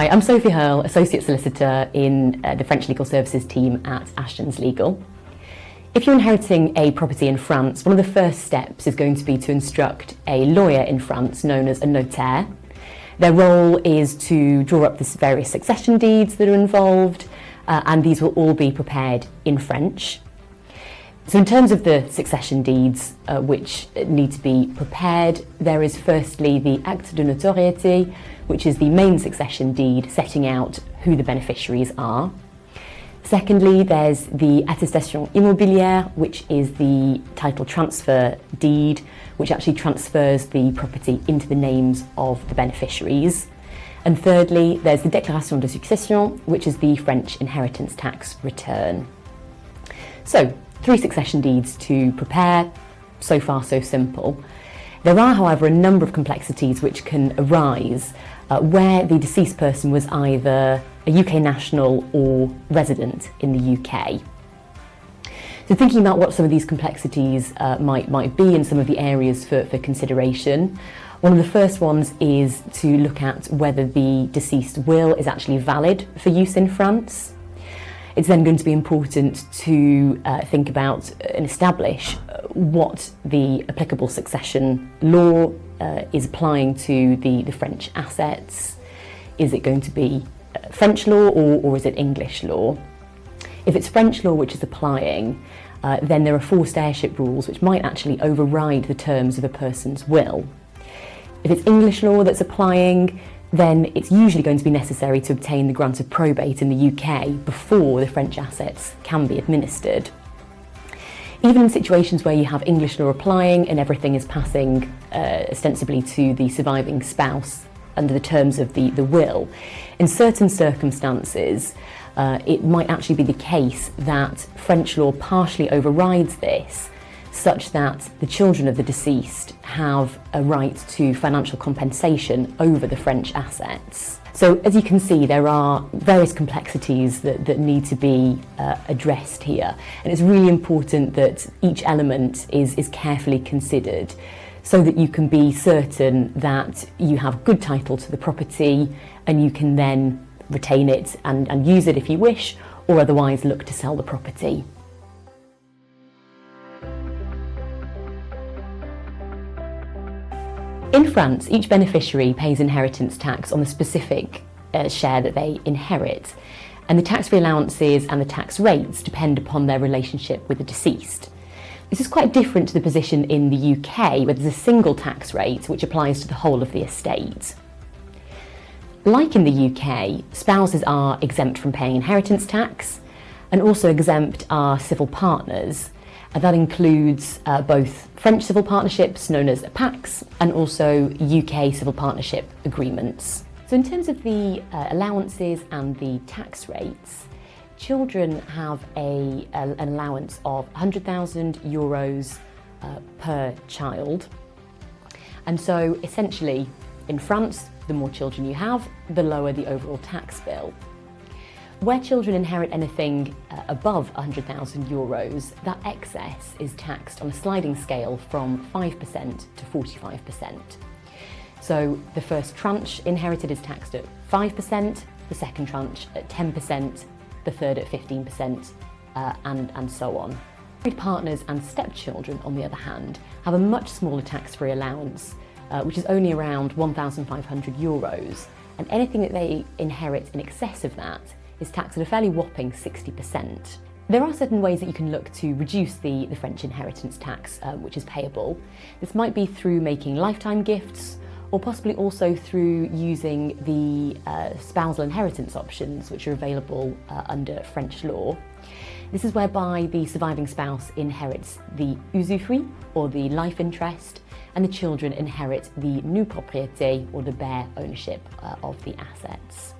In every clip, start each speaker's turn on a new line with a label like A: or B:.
A: Hi, I'm Sophie Hurl, Associate Solicitor in the French Legal Services team at Ashtons Legal. If you're inheriting a property in France, one of the first steps is going to be to instruct a lawyer in France known as a notaire. Their role is to draw up the various succession deeds that are involved, and these will all be prepared in French. So in terms of the succession deeds which need to be prepared, there is firstly the acte de notoriété, which is the main succession deed setting out who the beneficiaries are. Secondly, there's the attestation immobilière, which is the title transfer deed, which actually transfers the property into the names of the beneficiaries. And thirdly, there's the déclaration de succession, which is the French inheritance tax return. So, 3 succession deeds to prepare, so far so simple. There are, however, a number of complexities which can arise where the deceased person was either a UK national or resident in the UK. So thinking about what some of these complexities might be and some of the areas for consideration, one of the first ones is to look at whether the deceased will is actually valid for use in France. It's then going to be important to think about and establish what the applicable succession law is applying to the French assets. Is it going to be French law or is it English law? If it's French law which is applying, then there are forced heirship rules which might actually override the terms of a person's will. If it's English law that's applying, then it's usually going to be necessary to obtain the grant of probate in the UK before the French assets can be administered. Even in situations where you have English law applying and everything is passing ostensibly to the surviving spouse under the terms of the will, in certain circumstances it might actually be the case that French law partially overrides this, such that the children of the deceased have a right to financial compensation over the French assets. So as you can see, there are various complexities that need to be addressed here, and it's really important that each element is carefully considered so that you can be certain that you have good title to the property and you can then retain it and use it if you wish, or otherwise look to sell the property. In France, each beneficiary pays inheritance tax on the specific share that they inherit, and the tax-free allowances and the tax rates depend upon their relationship with the deceased. This is quite different to the position in the UK, where there's a single tax rate which applies to the whole of the estate. Like in the UK, spouses are exempt from paying inheritance tax, and also exempt are civil partners. And that includes both French civil partnerships known as PACS and also UK civil partnership agreements. So in terms of the allowances and the tax rates, children have an allowance of €100,000 per child. And so essentially in France, the more children you have, the lower the overall tax bill. Where children inherit anything above €100,000, that excess is taxed on a sliding scale from 5% to 45%. So the first tranche inherited is taxed at 5%, the second tranche at 10%, the third at 15%, and so on. Married partners and stepchildren, on the other hand, have a much smaller tax-free allowance, which is only around €1,500, and anything that they inherit in excess of that is taxed at a fairly whopping 60%. There are certain ways that you can look to reduce the French inheritance tax which is payable. This might be through making lifetime gifts, or possibly also through using the spousal inheritance options which are available under French law. This is whereby the surviving spouse inherits the usufruit, or the life interest, and the children inherit the nue propriété, or the bare ownership of the assets.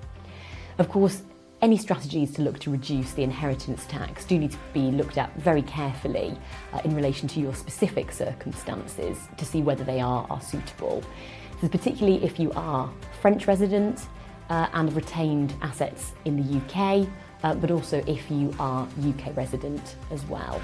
A: Of course, any strategies to look to reduce the inheritance tax do need to be looked at very carefully in relation to your specific circumstances to see whether they are suitable. So particularly if you are French resident and have retained assets in the UK, but also if you are UK resident as well.